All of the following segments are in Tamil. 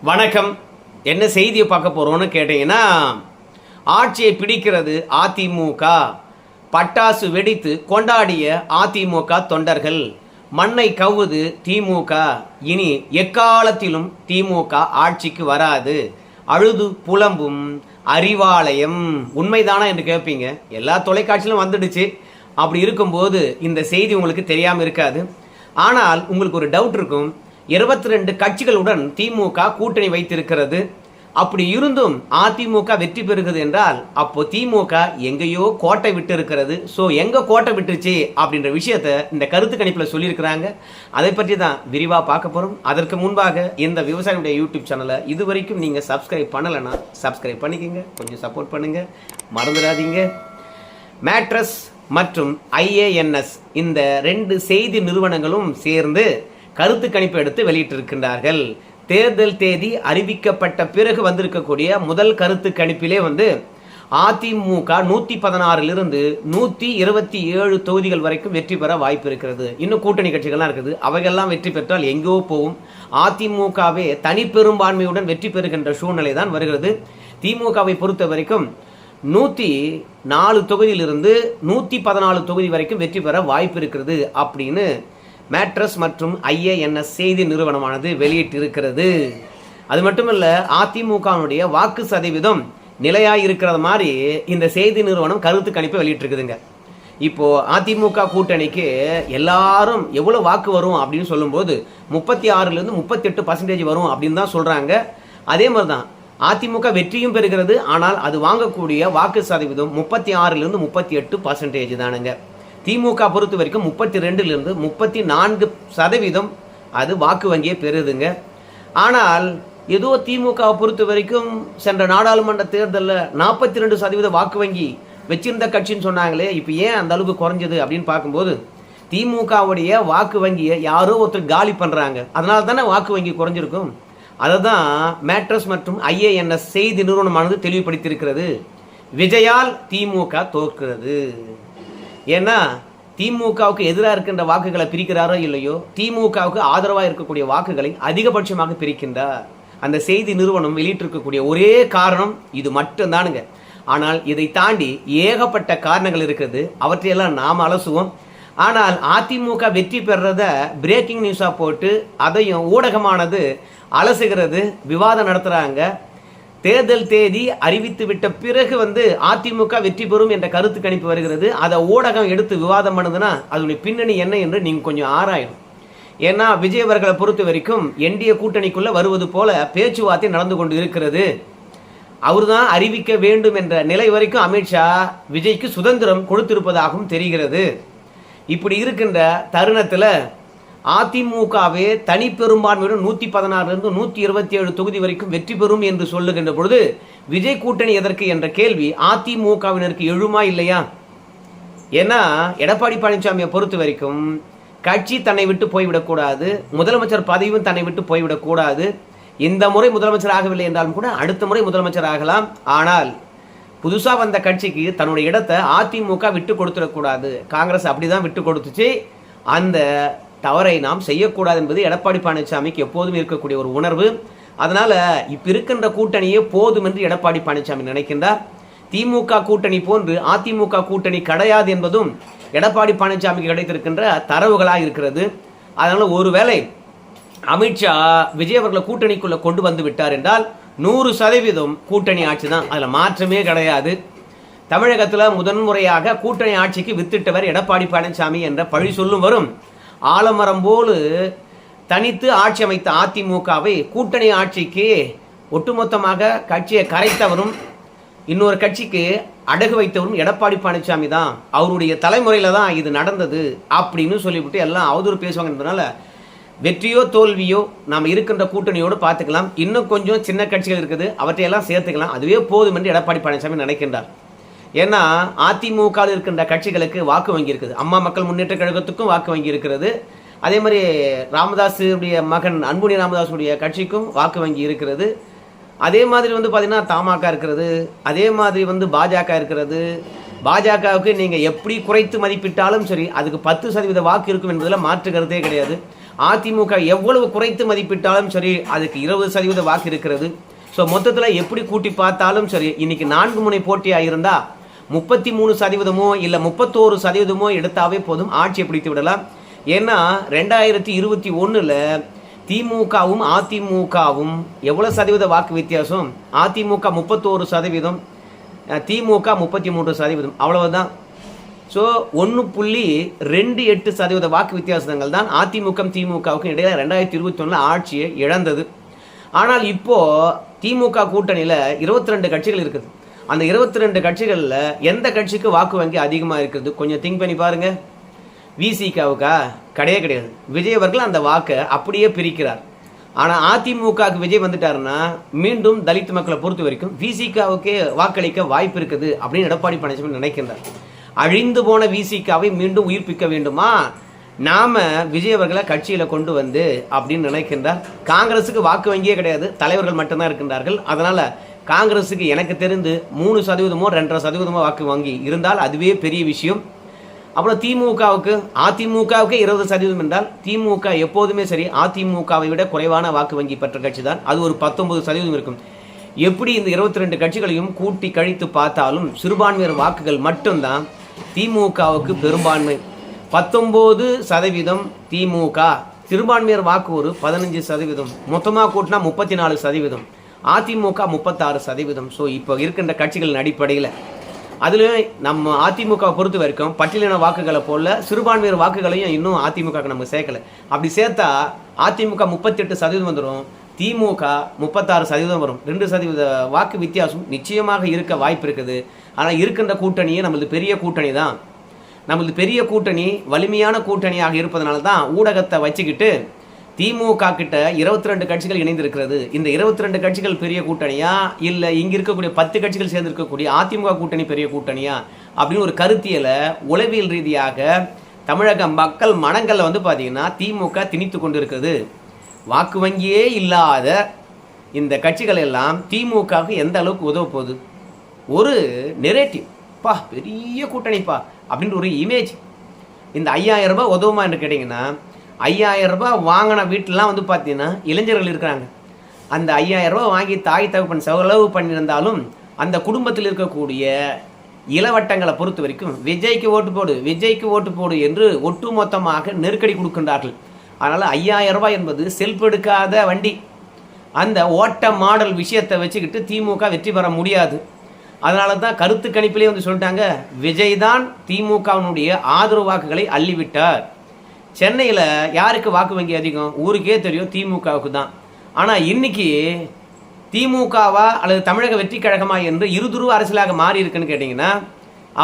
வணக்கம். என்ன செய்தியை பார்க்க போகிறோன்னு கேட்டிங்கன்னா, ஆட்சியை பிடிக்கிறது அதிமுக, பட்டாசு வெடித்து கொண்டாடிய அதிமுக தொண்டர்கள், மண்ணை கவ்வுது திமுக, இனி எக்காலத்திலும் திமுக ஆட்சிக்கு வராது, அழுது புலம்பும் அறிவாலயம். உண்மைதானா என்று கேட்பீங்க. எல்லா தொலைக்காட்சியிலும் வந்துடுச்சு. அப்படி இருக்கும்போது இந்த செய்தி உங்களுக்கு தெரியாமல் இருக்காது. ஆனால் உங்களுக்கு ஒரு டவுட் இருக்கும். 22 கட்சிகளுடன் திமுக கூட்டணி வைத்திருக்கிறது. அப்படி இருந்தும் அதிமுக வெற்றி பெறுகிறது என்றால் அப்போ திமுக எங்கேயோ கோட்டை விட்டு இருக்கிறது. ஸோ எங்கே கோட்டை விட்டுருச்சு அப்படின்ற விஷயத்த இந்த கருத்து கணிப்பில் சொல்லியிருக்கிறாங்க. அதை பற்றி தான் விரிவாக பார்க்க போகிறோம். அதற்கு முன்பாக இந்த விவசாயியுடைய யூடியூப் சேனலை இது வரைக்கும் நீங்கள் சப்ஸ்கிரைப் பண்ணலைன்னா சப்ஸ்கிரைப் பண்ணிக்கோங்க. கொஞ்சம் சப்போர்ட் பண்ணுங்கள், மறந்துடாதீங்க. மேட்ரஸ் மற்றும் IANS இந்த 2 செய்தி நிறுவனங்களும் சேர்ந்து கருத்து கணிப்பு எடுத்து வெளியிட்டிருக்கின்றார்கள். தேர்தல் தேதி அறிவிக்கப்பட்ட பிறகு வந்திருக்கக்கூடிய முதல் கருத்து கணிப்பிலே அதிமுக 116 127 தொகுதிகள் வரைக்கும் வெற்றி பெற வாய்ப்பு இருக்கிறது. இன்னும் கூட்டணி கட்சிகள்லாம் இருக்குது. அவைகள்லாம் வெற்றி பெற்றால் எங்கோ போகும். அதிமுகவே தனி பெரும்பான்மையுடன் வெற்றி பெறுகின்ற சூழ்நிலை தான் வருகிறது. திமுகவை பொறுத்த வரைக்கும் 104 தொகுதியிலிருந்து 114 தொகுதி வரைக்கும் வெற்றி பெற வாய்ப்பு இருக்கிறது அப்படின்னு மேட்ரஸ் மற்றும் IANS செய்தி நிறுவனமானது வெளியிட்டிருக்கிறது. அது மட்டுமல்ல, அதிமுகவுடைய வாக்கு சதவீதம் நிலையாக இருக்கிறது மாதிரி இந்த செய்தி நிறுவனம் கருத்து கணிப்பை வெளியிட்டிருக்குதுங்க. இப்போ அதிமுக கூட்டணிக்கு எல்லாரும் எவ்வளோ வாக்கு வரும் அப்படின்னு சொல்லும்போது 36 38% வரும் அப்படின்னு தான் சொல்றாங்க. அதே மாதிரி தான் அதிமுக வெற்றியும் பெறுகிறது. ஆனால் அது வாங்கக்கூடிய வாக்கு சதவீதம் 36 38% தானுங்க. திமுக பொறுத்த வரைக்கும் 32 34% அது வாக்கு வங்கியை பெறுதுங்க. ஆனால் ஏதோ திமுக பொறுத்த வரைக்கும் சென்ற நாடாளுமன்ற தேர்தலில் 42% வாக்கு வங்கி வச்சிருந்த கட்சின்னு சொன்னாங்களே, இப்போ ஏன் அந்த அளவுக்கு குறைஞ்சது அப்படின்னு பார்க்கும்போது திமுகவுடைய வாக்கு வங்கியை யாரோ ஒருத்தர் காலி பண்ணுறாங்க. அதனால தானே வாக்கு வங்கி குறைஞ்சிருக்கும். அதை தான் மேட்ரஸ் மற்றும் IANS செய்தி நிறுவனமானது தெளிவுபடுத்தியிருக்கிறது. விஜயால் திமுக தோற்கிறது. ஏன்னா திமுகவுக்கு எதிராக இருக்கின்ற வாக்குகளை பிரிக்கிறாரோ இல்லையோ, திமுகவுக்கு ஆதரவாக இருக்கக்கூடிய வாக்குகளை அதிகபட்சமாக பிரிக்கின்றார். அந்த செய்தி நிறுவனம் வெளியிட்டிருக்கக்கூடிய ஒரே காரணம் இது மட்டும்தானுங்க. ஆனால் இதை தாண்டி ஏகப்பட்ட காரணங்கள் இருக்குது. அவற்றையெல்லாம் நாம் அலசுவோம். ஆனால் அதிமுக வெற்றி பெறத பிரேக்கிங் நியூஸாக போட்டு அதையும் ஊடகமானது அலசுகிறது, விவாதம் நடத்துகிறாங்க. தேர்தல் தேதி அறிவித்து விட்ட பிறகு அதிமுக வெற்றி பெறும் என்ற கருத்து கணிப்பு வருகிறது. அதை ஊடகம் எடுத்து விவாதம் பண்ணுதுன்னா அதனுடைய பின்னணி என்ன என்று நீங்கள் கொஞ்சம் ஆராயணும். ஏன்னா விஜய் அவர்களை பொறுத்த வரைக்கும் NDA கூட்டணிக்குள்ள வருவது போல பேச்சுவார்த்தை நடந்து கொண்டு இருக்கிறது. அவர் தான் அறிவிக்க வேண்டும் என்ற நிலை வரைக்கும் அமித்ஷா விஜய்க்கு சுதந்திரம் கொடுத்திருப்பதாகவும் தெரிகிறது. இப்படி இருக்கின்ற தருணத்தில் அதிமுகவே தனி பெரும்பான்மையுடன் 116 127 தொகுதி வரைக்கும் வெற்றி பெறும் என்று சொல்லுகின்ற பொழுது விஜய் கூட்டணி எதற்கு என்ற கேள்வி அதிமுகவினருக்கு எழுமா இல்லையா? ஏன்னா எடப்பாடி பழனிசாமியை பொறுத்த வரைக்கும் கட்சி தன்னை விட்டு போய்விடக்கூடாது, முதலமைச்சர் பதவியும் தன்னை விட்டு போய்விடக்கூடாது. இந்த முறை முதலமைச்சர் ஆகவில்லை என்றாலும் கூட அடுத்த முறை முதலமைச்சர் ஆகலாம். ஆனால் புதுசாக வந்த கட்சிக்கு தன்னுடைய இடத்தை அதிமுக விட்டு கொடுத்துடக்கூடாது. காங்கிரஸ் அப்படிதான் விட்டு கொடுத்துச்சு. அந்த தவறை நாம் செய்யக்கூடாது என்பது எடப்பாடி பழனிசாமிக்கு எப்போதும் இருக்கக்கூடிய ஒரு உணர்வு. அதனால இப்ப இருக்கின்ற கூட்டணியே போதும் என்று எடப்பாடி பழனிசாமி நினைக்கின்றார். திமுக கூட்டணி போன்று அதிமுக கூட்டணி கிடையாது என்பதும் எடப்பாடி பழனிசாமிக்கு கிடைத்திருக்கின்ற தரவுகளாக இருக்கிறது. அதனால ஒருவேளை அமித்ஷா விஜய் அவர்களை கூட்டணிக்குள்ள கொண்டு வந்து விட்டார் என்றால் 100% கூட்டணி ஆட்சி தான். அதில் மாற்றமே கிடையாது. தமிழகத்தில் முதன்முறையாக கூட்டணி ஆட்சிக்கு வித்திட்டவர் எடப்பாடி பழனிசாமி என்ற பழி சொல்லும் வரும். ஆலமரம் போல தனித்து ஆட்சி அமைத்த அதிமுகவை கூட்டணி ஆட்சிக்கு ஒட்டுமொத்தமாக கட்சியை கரைத்தவரும் இன்னொரு கட்சிக்கு அடகு வைத்தவரும் எடப்பாடி பழனிசாமி தான். அவருடைய தலைமுறையில் தான் இது நடந்தது அப்படின்னு சொல்லிவிட்டு எல்லாம் அவதூறு பேசுவாங்க. என்பதனால வெற்றியோ தோல்வியோ நாம் இருக்கின்ற கூட்டணியோடு பார்த்துக்கலாம். இன்னும் கொஞ்சம் சின்ன கட்சிகள் இருக்குது, அவற்றையெல்லாம் சேர்த்துக்கலாம். அதுவே போதும் என்று எடப்பாடி பழனிசாமி நினைக்கின்றார். ஏன்னா அதிமுக இருக்கின்ற கட்சிகளுக்கு வாக்கு வங்கி இருக்குது. அம்மா மக்கள் முன்னேற்ற கழகத்துக்கும் வாக்கு வங்கி இருக்கிறது. அதே மாதிரி ராமதாஸுடைய மகன் அன்புமணி ராமதாஸுடைய கட்சிக்கும் வாக்கு வங்கி இருக்கிறது. அதே மாதிரி பார்த்தீங்கன்னா தமாக இருக்கிறது. அதே மாதிரி பாஜக இருக்கிறது. பாஜகவுக்கு நீங்கள் எப்படி குறைத்து மதிப்பிட்டாலும் சரி அதுக்கு 10% வாக்கு இருக்கும் என்பதில் மாற்று கருத்தே கிடையாது. அதிமுக எவ்வளவு குறைத்து மதிப்பிட்டாலும் சரி அதுக்கு 20% வாக்கு இருக்கிறது. ஸோ மொத்தத்தில் எப்படி கூட்டி பார்த்தாலும் சரி இன்னைக்கு 4 முனை போட்டியாக இருந்தால் 33% இல்லை 31% எடுத்தாவே போதும், ஆட்சியை பிடித்து விடலாம். ஏன்னா 2021 திமுகவும் அதிமுகவும் எவ்வளோ சதவீத வாக்கு வித்தியாசம்? அதிமுக 31%, திமுக 33%, அவ்வளவுதான். ஸோ 1.28% வாக்கு வித்தியாசங்கள் தான் அதிமுக திமுகவுக்கும் இடையில 2021 ஆட்சியை இழந்தது. ஆனால் இப்போ திமுக கூட்டணியில் 22 கட்சிகள் இருக்குது. அந்த 22 கட்சிகளில் எந்த கட்சிக்கு வாக்கு வங்கி அதிகமாக இருக்குது கொஞ்சம் திங்க் பண்ணி பாருங்க. விசிகாவுக்கா? கிடையாது. விஜய் அவர்கள் அந்த வாக்கை அப்படியே பிரிக்கிறார். ஆனால் அதிமுகவுக்கு விஜய் வந்துட்டாருன்னா மீண்டும் தலித் மக்களை பொறுத்த வரைக்கும் விசிகாவுக்கே வாக்களிக்க வாய்ப்பு இருக்குது அப்படின்னு எடப்பாடி பழனிசாமி நினைக்கின்றார். அழிந்து போன விசிகாவை மீண்டும் உயிர்ப்பிக்க வேண்டுமா, நாம விஜய் அவர்களை கட்சியில கொண்டு வந்து அப்படின்னு நினைக்கின்றார். காங்கிரஸுக்கு வாக்கு வங்கியே கிடையாது, தலைவர்கள் மட்டும்தான் இருக்கின்றார்கள். அதனால காங்கிரஸுக்கு எனக்கு தெரிந்து 3% 2.5% வாக்கு வங்கி இருந்தால் அதுவே பெரிய விஷயம். அப்புறம் திமுகவுக்கு, அதிமுகவுக்கு 20% என்றால் திமுக எப்போதுமே சரி அதிமுகவை விட குறைவான வாக்கு வங்கி பெற்ற கட்சி தான். அது ஒரு 19% இருக்கும். எப்படி இந்த 22 கட்சிகளையும் கூட்டி கழித்து பார்த்தாலும் சிறுபான்மையர் வாக்குகள் மட்டும்தான் திமுகவுக்கு பெரும்பான்மை. 19% திமுக, சிறுபான்மையர் வாக்கு ஒரு 15%, மொத்தமாக கூட்டினா 34%, அதிமுக 36%. ஸோ இப்போ இருக்கின்ற கட்சிகளின் அடிப்படையில் அதுலேயும் நம்ம அதிமுக பொறுத்த வரைக்கும் பட்டியலின வாக்குகளை போல சிறுபான்மையர் வாக்குகளையும் இன்னும் அதிமுக நம்ம சேர்க்கலை. அப்படி சேர்த்தா அதிமுக 38% வந்துடும், திமுக 36% வரும். 2% வாக்கு வித்தியாசம் நிச்சயமாக இருக்க வாய்ப்பு இருக்குது. ஆனால் இருக்கின்ற கூட்டணியே நம்மளது பெரிய கூட்டணி தான். நம்மளது பெரிய கூட்டணி வலிமையான கூட்டணியாக இருப்பதனால தான் ஊடகத்தை வச்சுக்கிட்டு திமுக கிட்ட 22 கட்சிகள் இணைந்திருக்கிறது. இந்த 22 கட்சிகள் பெரிய கூட்டணியா இல்லை இங்க இருக்கக்கூடிய 10 கட்சிகள் சேர்ந்து இருக்கக்கூடிய அதிமுக கூட்டணி பெரிய கூட்டணியா அப்படின்னு ஒரு கருத்தியலை உளவியல் ரீதியாக தமிழக மக்கள் மனங்களில் வந்து பார்த்தீங்கன்னா திமுக திணித்து கொண்டு இருக்குது. வாக்கு வங்கியே இல்லாத இந்த கட்சிகள் எல்லாம் திமுகவுக்கு எந்த அளவுக்கு உதவ போகுது? ஒரு நெரேட்டிவ் பா, பெரிய கூட்டணிப்பா அப்படின்ற ஒரு இமேஜ். இந்த 5000 ரூபாய் உதவுமா என்று கேட்டிங்கன்னா 5000 ரூபாய் வாங்கின வீட்டிலலாம் வந்து பார்த்தீங்கன்னா இளைஞர்கள் இருக்கிறாங்க. அந்த 5000 ரூபாய் வாங்கி தாய் தகப்பன் செலவு பண்ணியிருந்தாலும் அந்த குடும்பத்தில் இருக்கக்கூடிய இளவட்டங்களை பொறுத்த வரைக்கும் விஜய்க்கு ஓட்டு போடு, விஜய்க்கு ஓட்டு போடு என்று ஒட்டுமொத்தமாக நெருக்கடி கொடுக்கின்றார்கள். அதனால் 5000 ரூபாய் என்பது செல்ஃப் எடுக்காத வண்டி. அந்த ஓட்ட மாடல் விஷயத்தை வச்சுக்கிட்டு திமுக வெற்றி பெற முடியாது. அதனால தான் கருத்து கணிப்பிலே வந்து சொல்லிட்டாங்க, விஜய் தான் திமுகவினுடைய ஆதரவு வாக்குகளை அள்ளிவிட்டார். சென்னையில் யாருக்கு வாக்கு வங்கி அதிகம்? ஊருக்கே தெரியும், திமுகவுக்கு தான். ஆனால் இன்னைக்கு திமுகவா அல்லது தமிழக வெற்றி கழகமா என்று இருதுருவ அரசியலாக மாறி இருக்குன்னு கேட்டிங்கன்னா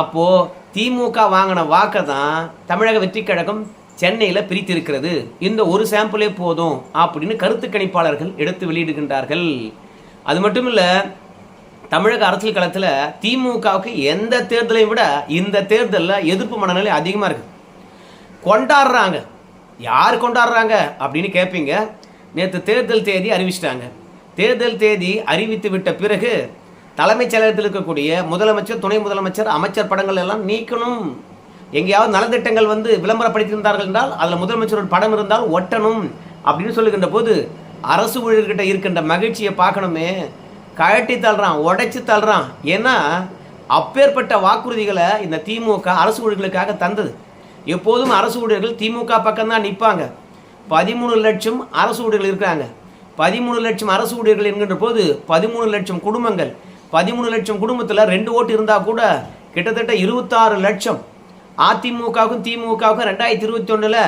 அப்போது திமுக வாங்கின வாக்கை தான் தமிழக வெற்றி கழகம் சென்னையில் பிரித்திருக்கிறது. இந்த ஒரு சாம்பிளே போதும் அப்படின்னு கருத்து கணிப்பாளர்கள் எடுத்து வெளியிடுகின்றார்கள். அது மட்டும் இல்லை, தமிழக அரசியல் களத்தில் திமுகவுக்கு எந்த தேர்தலையும் விட இந்த தேர்தலில் எதிர்ப்பு மனநிலை அதிகமாக இருக்குது. கொண்டாடுறாங்க. யார் கொண்டாடுறாங்க அப்படின்னு கேட்பீங்க. நேற்று தேர்தல் தேதி அறிவிச்சிட்டாங்க. தேர்தல் தேதி அறிவித்து விட்ட பிறகு தலைமைச் செயலகத்தில் இருக்கக்கூடிய முதலமைச்சர், துணை முதலமைச்சர், அமைச்சர் படங்கள் எல்லாம் நீக்கணும். எங்கேயாவது நலத்திட்டங்கள் வந்து விளம்பரப்படுத்தியிருந்தார்கள் என்றால் அதில் முதலமைச்சரோட படம் இருந்தால் ஒட்டணும் அப்படின்னு சொல்லுகின்ற போது அரசு ஊழியர்கிட்ட இருக்கின்ற மகிழ்ச்சியை பார்க்கணுமே, கழட்டி தள்ளுறான், உடைச்சி தள்ளுறான். ஏன்னா அப்பேற்பட்ட வாக்குறுதிகளை இந்த திமுக அரசு ஊழியர்களுக்காக தந்தது. எப்போதும் அரசு ஊழியர்கள் திமுக பக்கம்தான் நிற்பாங்க. 13 லட்சம் அரசு ஊழியர்கள் இருக்கிறாங்க. 13 லட்சம் அரசு ஊழியர்கள் என்கின்ற போது 13 லட்சம் குடும்பங்கள். 13 லட்சம் குடும்பத்தில் 2 ஓட்டு இருந்தால் கூட கிட்டத்தட்ட 26 லட்சம். அதிமுகவுக்கும் திமுகவுக்கும் 2021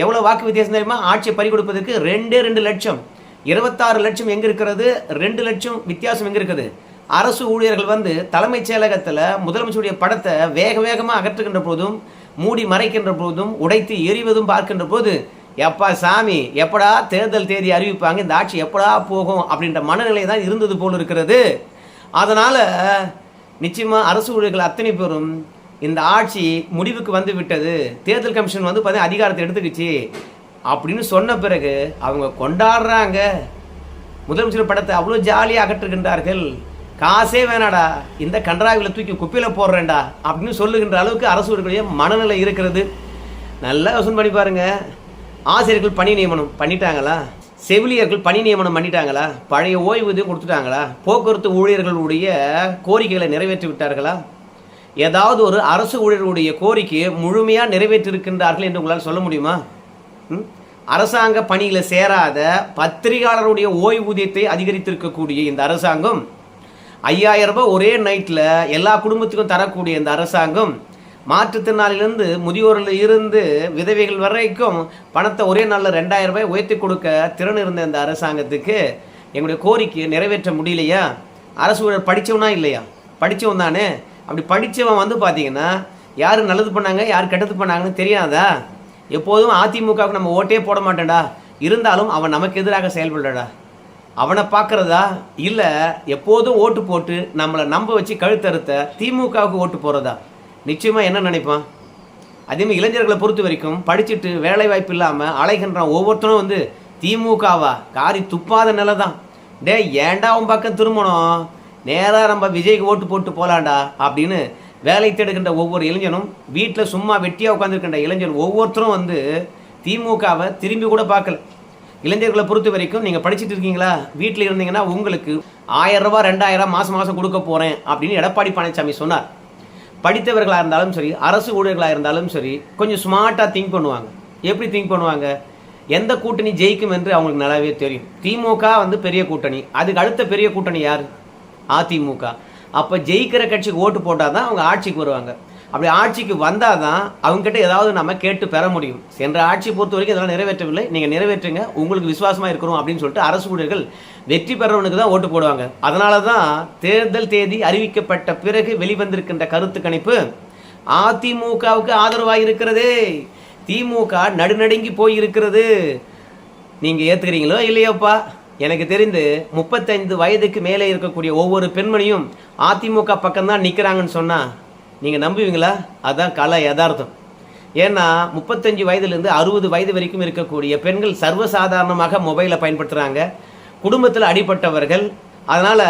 எவ்வளோ வாக்கு வித்தியாசம் தெரியுமா? ஆட்சியை பறிகொடுப்பதற்கு 2 லட்சம். 26 லட்சம் எங்கே இருக்கிறது? 2 லட்சம் வித்தியாசம் எங்கே இருக்குது? அரசு ஊழியர்கள் வந்து தலைமைச் செயலகத்தில் முதலமைச்சருடைய படத்தை வேக வேகமாக அகற்றுகின்ற போதும், மூடி மறைக்கின்ற போதும், உடைத்து எறிவதும் பார்க்கின்ற போது எப்பா சாமி, எப்படா தேர்தல் தேதி அறிவிப்பாங்க, இந்த ஆட்சி எப்படா போகும் அப்படின்ற மனநிலை தான் இருந்தது போல் இருக்கிறது. அதனால் நிச்சயமாக அரசு ஊழியர்கள் அத்தனை பேரும் இந்த ஆட்சி முடிவுக்கு வந்து விட்டது, தேர்தல் கமிஷன் வந்து பார்த்தீங்கன்னா அதிகாரத்தை எடுத்துக்கிச்சு அப்படின்னு சொன்ன பிறகு அவங்க கொண்டாடுறாங்க. முதலமைச்சர் படத்தை அவ்வளோ ஜாலியாக அகற்றுகின்றார்கள். காசே வேணாடா, இந்த கன்றாவியில் தூக்கி குப்பையில் போடுறேன்டா அப்படின்னு சொல்லுகின்ற அளவுக்கு அரசு ஊழியர்களுடைய மனநிலை இருக்கிறது. நல்லா யோசனை பண்ணி பாருங்க. ஆசிரியர்கள் பணி நியமனம் பண்ணிட்டாங்களா? செவிலியர்கள் பணி நியமனம் பண்ணிட்டாங்களா? பழைய ஓய்வூதியம் கொடுத்துட்டாங்களா? போக்குவரத்து ஊழியர்களுடைய கோரிக்கைகளை நிறைவேற்றி விட்டார்களா? ஏதாவது ஒரு அரசு ஊழியர்களுடைய கோரிக்கையை முழுமையாக நிறைவேற்றிருக்கின்றார்கள் என்று உங்களால் சொல்ல முடியுமா? அரசாங்க பணியில் சேராத பத்திரிகையாளருடைய ஓய்வூதியத்தை அதிகரித்திருக்கக்கூடிய இந்த அரசாங்கம், 5000 ரூபாய் ஒரே நைட்டில் எல்லா குடும்பத்துக்கும் தரக்கூடிய இந்த அரசாங்கம், மாற்றுத்திறனாளிலிருந்து முதியோரில் இருந்து விதவைகள் வரைக்கும் பணத்தை ஒரே நாளில் 2000 ரூபாய் உயர்த்தி கொடுக்க திறன் இருந்த இந்த அரசாங்கத்துக்கு எங்களுடைய கோரிக்கையை நிறைவேற்ற முடியலையா? அரசு ஊழியர் படித்தவனா இல்லையா? படித்தவன் தானே. அப்படி படித்தவன் வந்து பார்த்தீங்கன்னா யார் நல்லது பண்ணாங்க யார் கெட்டது பண்ணாங்கன்னு தெரியாதா? எப்போதும் அதிமுகவுக்கு நம்ம ஓட்டே போட மாட்டேன்டா, இருந்தாலும் அவன் நமக்கு எதிராக செயல்படுறடா, அவனை பார்க்குறதா? இல்லை எப்போதும் ஓட்டு போட்டு நம்மளை நம்ப வச்சு கழுத்தறுத்த திமுகவுக்கு ஓட்டு போகிறதா? நிச்சயமாக என்ன நினைப்பான்? அதேமாதிரி இளைஞர்களை பொறுத்த வரைக்கும் படிச்சுட்டு வேலை வாய்ப்பு இல்லாமல் அலைகின்றான் ஒவ்வொருத்தரும் வந்து திமுகவா காரி துப்பாத நிலை தான். டே ஏண்டா உன் பக்கம் திரும்பணும், நேராக நம்ம விஜய்க்கு ஓட்டு போட்டு போகலாண்டா அப்படின்னு வேலை தேடுகின்ற ஒவ்வொரு இளைஞனும், வீட்டில் சும்மா வெட்டியாக உட்காந்துருக்கின்ற இளைஞர் ஒவ்வொருத்தரும் வந்து திமுகவை திரும்பி கூட பார்க்கல. இளைஞர்களை பொறுத்த வரைக்கும் நீங்கள் படிச்சுட்டு இருக்கீங்களா, வீட்டில் இருந்தீங்கன்னா உங்களுக்கு 1000 ரூபாய் 2000 மாதம் மாதம் கொடுக்க போகிறேன் அப்படின்னு எடப்பாடி பழனிசாமி சொன்னார். படித்தவர்களாக இருந்தாலும் சரி, அரசு ஊழியர்களாக இருந்தாலும் சரி, கொஞ்சம் ஸ்மார்ட்டாக திங்க் பண்ணுவாங்க. எப்படி திங்க் பண்ணுவாங்க? எந்த கூட்டணி ஜெயிக்கும் என்று அவங்களுக்கு நல்லாவே தெரியும். திமுக வந்து பெரிய கூட்டணி, அதுக்கு அடுத்த பெரிய கூட்டணி யார்? அதிமுக. அப்போ ஜெயிக்கிற கட்சிக்கு ஓட்டு போட்டால் தான் அவங்க ஆட்சிக்கு வருவாங்க. அப்படி ஆட்சிக்கு வந்தால் தான் அவங்ககிட்ட ஏதாவது நம்ம கேட்டு பெற முடியும். சென்ற ஆட்சி பொறுத்த வரைக்கும் இதெல்லாம் நிறைவேற்றவில்லை, நீங்கள் நிறைவேற்றுங்க, உங்களுக்கு விசுவாசமாக இருக்கிறோம் அப்படின்னு சொல்லிட்டு அரசு ஊழியர்கள் வெற்றி பெறவனுக்கு தான் ஓட்டு போடுவாங்க. அதனால தான் தேர்தல் தேதி அறிவிக்கப்பட்ட பிறகு வெளிவந்திருக்கின்ற கருத்து கணிப்பு அதிமுகவுக்கு ஆதரவாக இருக்கிறது. திமுக நடுநடுங்கி போய் இருக்கிறது. நீங்கள் ஏற்றுக்கிறீங்களோ இல்லையோப்பா? எனக்கு தெரிந்து 35 வயதுக்கு மேலே இருக்கக்கூடிய ஒவ்வொரு பெண்மணியும் அதிமுக பக்கம்தான் நிற்கிறாங்கன்னு சொன்னால் நீங்கள் நம்புவீங்களா? அதுதான் கலை யதார்த்தம். ஏன்னா 35 வயதுலேருந்து 60 வயது வரைக்கும் இருக்கக்கூடிய பெண்கள் சர்வசாதாரணமாக மொபைலை பயன்படுத்துகிறாங்க, குடும்பத்தில் அடிப்பட்டவர்கள். அதனால்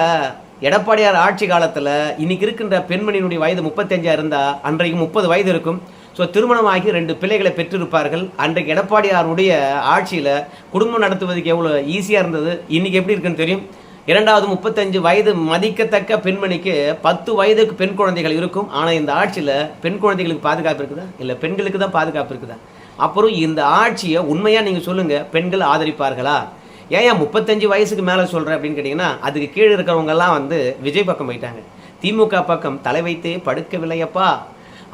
எடப்பாடியார் ஆட்சி காலத்தில் இன்னைக்கு இருக்கின்ற பெண்மணியினுடைய வயது 35 இருந்தால் அன்றைக்கு 30 வயது இருக்கும். ஸோ திருமணமாகி 2 பிள்ளைகளை பெற்றிருப்பார்கள். அன்றைக்கு எடப்பாடியாருடைய ஆட்சியில் குடும்பம் நடத்துவதற்கு எவ்வளோ ஈஸியாக இருந்தது, இன்றைக்கி எப்படி இருக்குன்னு தெரியும். இரண்டாவது 35 வயது மதிக்கத்தக்க பெண்மணிக்கு 10 வயதுக்கு பெண் குழந்தைகள் இருக்கும். ஆனால் இந்த ஆட்சியில் பெண் குழந்தைகளுக்கு பாதுகாப்பு இருக்குதா? இல்லை பெண்களுக்கு தான் பாதுகாப்பு இருக்குதா? அப்புறம் இந்த ஆட்சியை உண்மையாக நீங்கள் சொல்லுங்கள், பெண்கள் ஆதரிப்பார்களா? ஏன் 35 வயசுக்கு மேலே சொல்கிறேன் அப்படின்னு கேட்டிங்கன்னா, அதுக்கு கீழே இருக்கிறவங்கெல்லாம் வந்து விஜய் பக்கம் போயிட்டாங்க. திமுக பக்கம் தலை வைத்தே படுக்கவில்லையப்பா.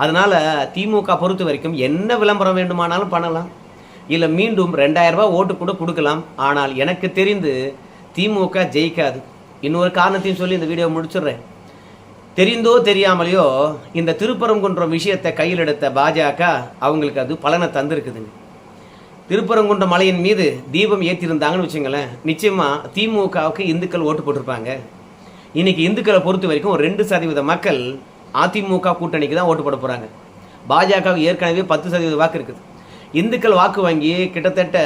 அதனால் திமுக பொறுத்த வரைக்கும் என்ன விளம்பரம் வேண்டுமானாலும் பண்ணலாம், இல்லை மீண்டும் 2000 ரூபாய் ஓட்டு கூட கொடுக்கலாம். ஆனால் எனக்கு தெரிந்து திமுக ஜெயிக்காது. இன்னொரு காரணத்தையும் சொல்லி இந்த வீடியோ முடிச்சிடுறேன். தெரிந்தோ தெரியாமலையோ இந்த திருப்பரங்குன்றம் விஷயத்தை கையில் எடுத்த பாஜக அவங்களுக்கு அது பலனை தந்திருக்குதுங்க. திருப்பரங்குன்ற மலையின் மீது தீபம் ஏற்றிருந்தாங்கன்னு வச்சுங்களேன், நிச்சயமாக திமுகவுக்கு இந்துக்கள் ஓட்டு போட்டிருப்பாங்க. இன்னைக்கு இந்துக்களை பொறுத்த வரைக்கும் 2% மக்கள் அதிமுக கூட்டணிக்கு தான் ஓட்டு போட போகிறாங்க. பாஜகவுக்கு ஏற்கனவே 10% வாக்கு இருக்குது. இந்துக்கள் வாக்கு வங்கி கிட்டத்தட்ட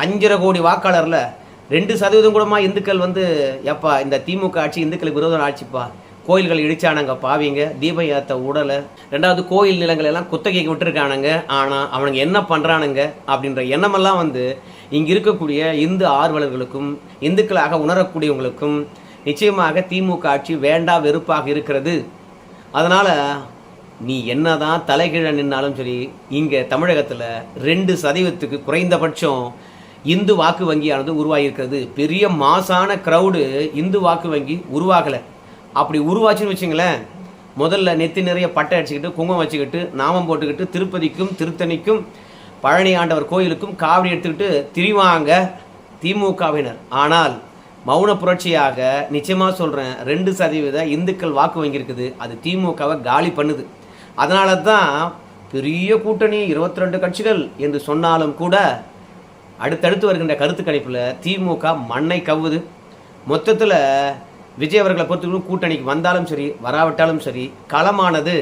5.5 கோடி வாக்காளரில் 2% கூடமா இந்துக்கள் வந்து எப்பா இந்த திமுக ஆட்சி இந்துக்களுக்கு விரோதம் ஆட்சிப்பா, கோயில்கள் இடிச்சானாங்க பாவிங்க, தீபம் ஏற்ற உடலை, 2வது கோயில் நிலங்கள் எல்லாம் குத்தகைக்கு விட்டுருக்கானுங்க. ஆனால் அவனுங்க என்ன பண்ணுறானுங்க அப்படின்ற எண்ணமெல்லாம் வந்து இங்கே இருக்கக்கூடிய இந்து ஆர்வலர்களுக்கும் இந்துக்களாக உணரக்கூடியவங்களுக்கும் நிச்சயமாக திமுக ஆட்சி வேண்டா வெறுப்பாக இருக்கிறது. அதனால் நீ என்ன தான் தலைகீழ நின்னாலும் சரி, இங்கே தமிழகத்தில் 2% குறைந்தபட்சம் இந்து வாக்கு வங்கியானது உருவாகியிருக்கிறது. பெரிய மாசான க்ரௌடு இந்து வாக்கு வங்கி உருவாகலை. அப்படி உருவாச்சுன்னு வச்சுங்களேன், முதல்ல நெத்தி நிறைய பட்டை அடிச்சுக்கிட்டு குங்குமம் வச்சுக்கிட்டு நாமம் போட்டுக்கிட்டு திருப்பதிக்கும் திருத்தணிக்கும் பழனி ஆண்டவர் கோயிலுக்கும் காவடி எடுத்துக்கிட்டு திரிவாங்க திமுகவினர். ஆனால் மௌன புரட்சியாக நிச்சயமாக சொல்கிறேன், 2% இந்துக்கள் வாக்கு வங்கியிருக்குது. அது திமுகவை காலி பண்ணுது. அதனால தான் பெரிய கூட்டணி 22 கட்சிகள் என்று சொன்னாலும் கூட அடுத்தடுத்து வருகின்ற கருத்து கணிப்பில் திமுக மண்ணை கவ்வுது. மொத்தத்தில் விஜய் அவர்களை பொறுத்தவரைக்கும் கூட்டணிக்கு வந்தாலும் சரி வராவிட்டாலும் சரி களமானது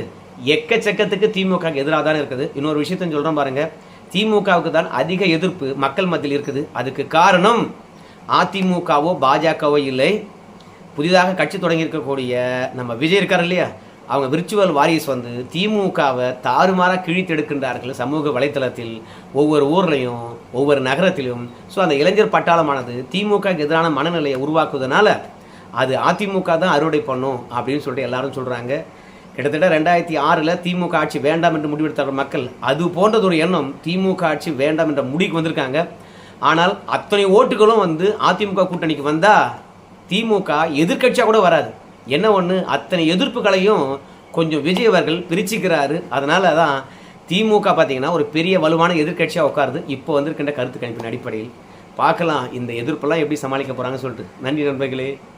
எக்கச்சக்கத்துக்கு திமுக எதிராக தான் இருக்குது. இன்னொரு விஷயத்தையும் சொல்கிறேன் பாருங்கள், திமுகவுக்கு தான் அதிக எதிர்ப்பு மக்கள் மத்தியில் இருக்குது. அதுக்கு காரணம் அதிமுகவோ பாஜகவோ இல்லை, புதிதாக கட்சி தொடங்கி இருக்கக்கூடிய நம்ம விஜய் இருக்கார் இல்லையா, அவங்க விர்ச்சுவல் வாரியர்ஸ் வந்து திமுகவை தாறுமாறாக கிழித்தெடுக்கின்றார்கள் சமூக வலைத்தளத்தில், ஒவ்வொரு ஊர்லையும் ஒவ்வொரு நகரத்திலும். ஸோ அந்த இளைஞர் பட்டாளமானது திமுகவுக்கு எதிரான மனநிலையை உருவாக்குவதனால அது அதிமுக தான் அறுவடை பண்ணும் அப்படின்னு சொல்லிட்டு எல்லாரும் சொல்கிறாங்க. கிட்டத்தட்ட 2006 திமுக ஆட்சி வேண்டாம் என்று முடிவெடுத்த மக்கள் அது போன்றது ஒரு எண்ணம் திமுக ஆட்சி வேண்டாம் என்ற முடிவுக்கு வந்திருக்காங்க. ஆனால் அத்தனை ஓட்டுகளும் வந்து அதிமுக கூட்டணிக்கு வந்தால் திமுக எதிர்க்கட்சியாக கூட வராது. என்ன ஒன்று, அத்தனை எதிர்ப்புகளையும் கொஞ்சம் விஜய் அவர்கள் பிரிச்சுக்கிறாரு. அதனால தான் திமுக பார்த்தீங்கன்னா ஒரு பெரிய வலுவான எதிர்க்கட்சியாக உட்காருது. இப்போ வந்திருக்கின்ற கருத்து கணிப்பின் அடிப்படையில் பார்க்கலாம் இந்த எதிர்ப்பெல்லாம் எப்படி சமாளிக்க போகிறாங்கன்னு சொல்லிட்டு. நன்றி நண்பர்களே.